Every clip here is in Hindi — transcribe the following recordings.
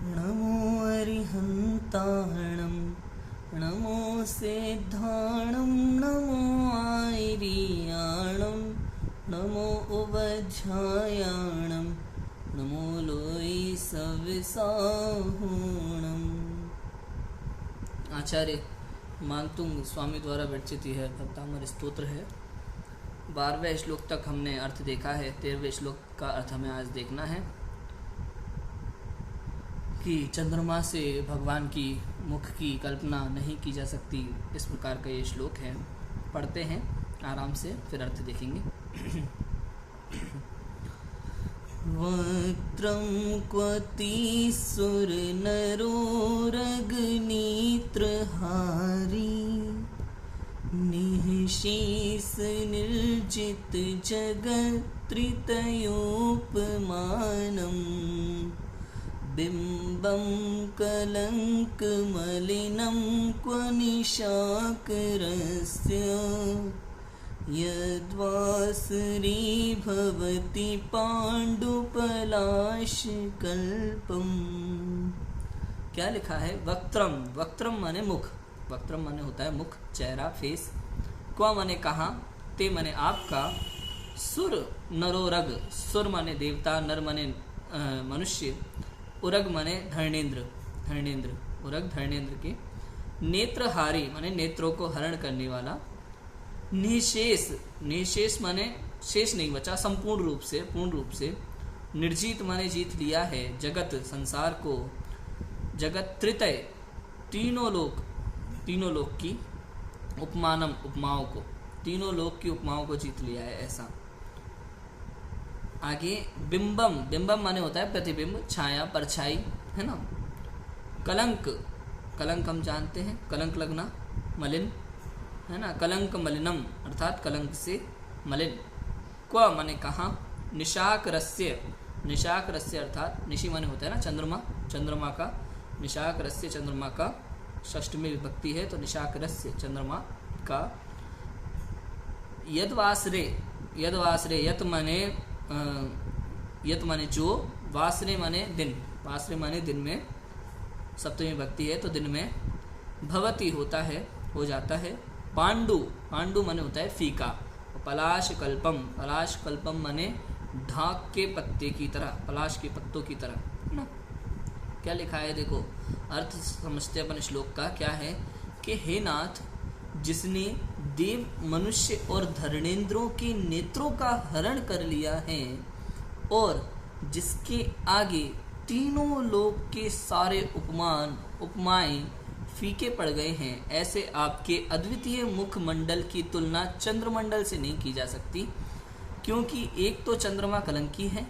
नमो अरिहन्ताणं नमो सिद्धाणं नमो आयर्याणं नमो उवध्यायाणं नमो लोई सविसाहुणम्। आचार्य मानतुंग स्वामी द्वारा विरचित यह भक्तामर स्तोत्र है। 12वें श्लोक तक हमने अर्थ देखा है। 13वें श्लोक का अर्थ हमें आज देखना है कि चंद्रमा से भगवान की मुख की कल्पना नहीं की जा सकती। इस प्रकार का ये श्लोक है। पढ़ते हैं आराम से, फिर अर्थ देखेंगे। वक्त्रं क्वति सुरनरोरगनेत्रहारी निःशेष निर्जित जगत्त्रितयोपमानम् बिम्बं कलङ्कमलिनं क्व निशाकरस्य यद्वासरे भवति पाण्डुपलाशकल्पम्। क्या लिखा है? वक्त्रम, वक्त्रम माने मुख, वक्त्रम माने होता है मुख, चेहरा, फेस। क्व माने कहाँ, ते माने आपका, सुर नरोरग, सुर माने देवता, नर माने मनुष्य, उरग माने धर्णेन्द्र, धर्णेन्द्र, उरग धर्णेन्द्र के, नेत्रहारी माने नेत्रों को हरण करने वाला, निशेष, निशेष माने शेष नहीं बचा, संपूर्ण रूप से, पूर्ण रूप से, निर्जीत माने जीत लिया है जगत, संसार को, जगत त्रितय, तीनों लोक, तीनों लोक की, उपमानम उपमाओं को, तीनों लोक की उपमाओं को जीत लिया है ऐसा। आगे बिंबम, बिंबम माने होता है प्रतिबिंब, छाया, परछाई, है ना। कलंक, कलंक हम जानते हैं, कलंक लगना, मलिन, है ना। कलंक मलिनम अर्थात कलंक से मलिन। क्व माने कहाँ, निशाक रस्य, निशाक रस्य अर्थात निशि माने होता है ना चंद्रमा, चंद्रमा का, निशाक रस्य चंद्रमा का, षष्ठमी विभक्ति है तो निशाक रस्य चंद्रमा का। यद्वासरे, यद्वासरे, यत माने यत माने जो, वासरे माने दिन, वासरे माने दिन में, सप्तमी विभक्ति है तो दिन में, भवती होता है, हो जाता है, पांडु, पांडु माने होता है फीका, पलाश कल्पम, पलाश कल्पम माने ढाक के पत्ते की तरह, पलाश के पत्तों की तरह, है ना। क्या लिखा है देखो, अर्थ समझते अपन श्लोक का। क्या है कि हे नाथ, जिसने देव, मनुष्य और धर्णेंद्रों के नेत्रों का हरण कर लिया है और जिसके आगे तीनों लोक के सारे उपमान, उपमाएं फीके पड़ गए हैं, ऐसे आपके अद्वितीय मुखमंडल की तुलना चंद्रमंडल से नहीं की जा सकती, क्योंकि एक तो चंद्रमा कलंकी है,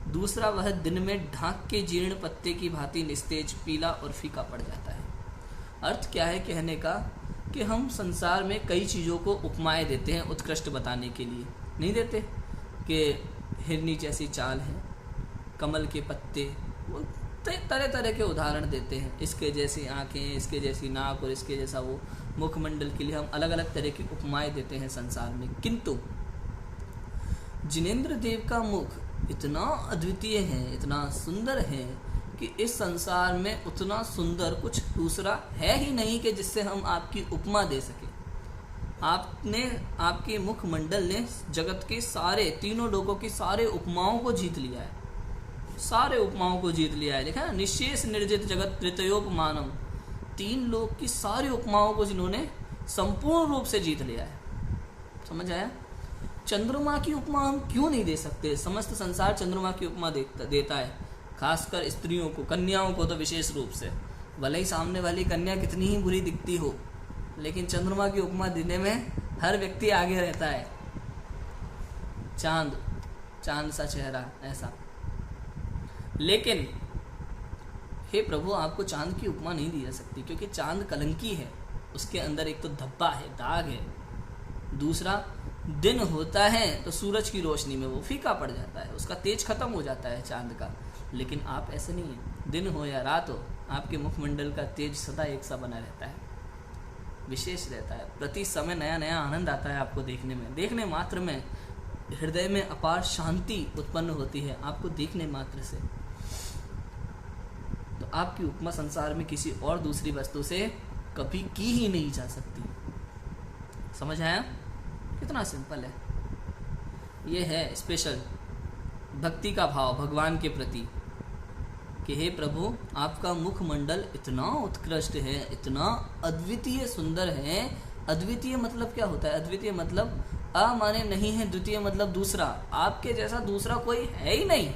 दूसरा वह दिन में ढाक के जीर्ण पत्ते की भांति निस्तेज, पीला और फीका पड़ जाता है। अर्थ क्या है कहने का कि हम संसार में कई चीज़ों को उपमाएं देते हैं उत्कृष्ट बताने के लिए, नहीं देते कि हिरनी जैसी चाल है, कमल के पत्ते, वो तरह तरह के उदाहरण देते हैं, इसके जैसी आंखें, इसके जैसी नाक और इसके जैसा वो, मुखमंडल के लिए हम अलग अलग तरह की उपमाएं देते हैं संसार में। किंतु जिनेंद्र देव का मुख इतना अद्वितीय है, इतना सुंदर है कि इस संसार में उतना सुंदर कुछ दूसरा है ही नहीं कि जिससे हम आपकी उपमा दे सके। आपने, आपके मुखमंडल ने जगत के सारे, तीनों लोगों की सारे उपमाओं को जीत लिया है, सारे उपमाओं को जीत लिया है। देखा ना, निशेष निर्जित जगत त्रितयोपमानम, तीन लोक की सारी उपमाओं को जिन्होंने संपूर्ण रूप से जीत लिया है। समझ आया? चंद्रमा की उपमा हम क्यों नहीं दे सकते? समस्त संसार चंद्रमा की उपमा देता है, खासकर स्त्रियों को, कन्याओं को तो विशेष रूप से। भले ही सामने वाली कन्या कितनी ही बुरी दिखती हो, लेकिन चंद्रमा की उपमा देने में हर व्यक्ति आगे रहता है। चांद, चांद सा चेहरा ऐसा। लेकिन हे प्रभु, आपको चांद की उपमा नहीं दी जा सकती, क्योंकि चांद कलंकी है, उसके अंदर एक तो धब्बा है, दाग है, दूसरा दिन होता है तो सूरज की रोशनी में वो फीका पड़ जाता है, उसका तेज खत्म हो जाता है चांद का। लेकिन आप ऐसे नहीं हैं, दिन हो या रात हो, आपके मुखमंडल का तेज सदा एक सा बना रहता है, विशेष रहता है। प्रति समय नया नया आनंद आता है आपको देखने में, देखने मात्र में हृदय में अपार शांति उत्पन्न होती है आपको देखने मात्र से। तो आपकी उपमा संसार में किसी और दूसरी वस्तु से कभी की ही नहीं जा सकती। समझ आया? कितना सिंपल है। ये है स्पेशल भक्ति का भाव भगवान के प्रति कि हे प्रभु, आपका मुखमंडल इतना उत्कृष्ट है, इतना अद्वितीय सुंदर है। अद्वितीय मतलब क्या होता है? अद्वितीय मतलब अ माने नहीं है, द्वितीय मतलब दूसरा। आपके जैसा दूसरा कोई है ही नहीं,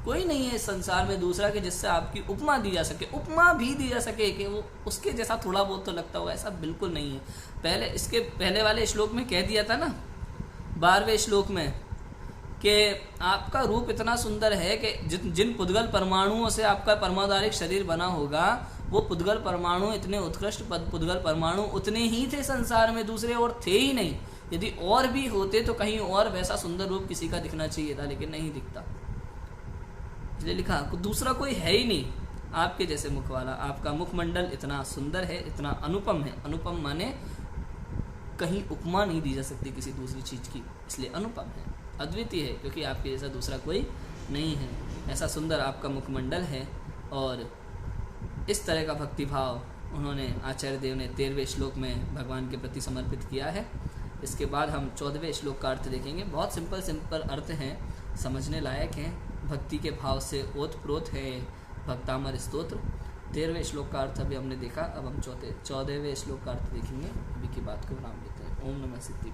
कोई नहीं है इस संसार में दूसरा कि जिससे आपकी उपमा दी जा सके, उपमा भी दी जा सके कि वो उसके जैसा थोड़ा बहुत तो लगता होगा, ऐसा बिल्कुल नहीं है। पहले इसके पहले वाले श्लोक में कह दिया था ना, 12वें श्लोक में, कि आपका रूप इतना सुंदर है कि जिन पुद्गल परमाणुओं से आपका परमाधारिक शरीर बना होगा, वो पुद्गल परमाणु इतने उत्कृष्ट पुद्गल परमाणु उतने ही थे संसार में, दूसरे और थे ही नहीं। यदि और भी होते तो कहीं और वैसा सुंदर रूप किसी का दिखना चाहिए था, लेकिन नहीं दिखता। इसलिए लिखा दूसरा कोई है ही नहीं आपके जैसे मुख वाला। आपका मुखमंडल इतना सुंदर है, इतना अनुपम है। अनुपम माने कहीं उपमा नहीं दी जा सकती किसी दूसरी चीज की, इसलिए अनुपम है, अद्वितीय है, क्योंकि आपके जैसा दूसरा कोई नहीं है। ऐसा सुंदर आपका मुखमंडल है। और इस तरह का भक्ति भाव उन्होंने आचार्य देव ने 13वें श्लोक में भगवान के प्रति समर्पित किया है। इसके बाद हम 14वें श्लोक का अर्थ देखेंगे। बहुत सिंपल अर्थ हैं, समझने लायक हैं। भक्ति के भाव से ओतप्रोत है भक्तामर स्तोत्र। 13वें श्लोक का अर्थ अभी हमने देखा, अब हम 14वें श्लोक का अर्थ देखेंगे। अभी की बात को विराम देते हैं। ओम नमः सिद्धि।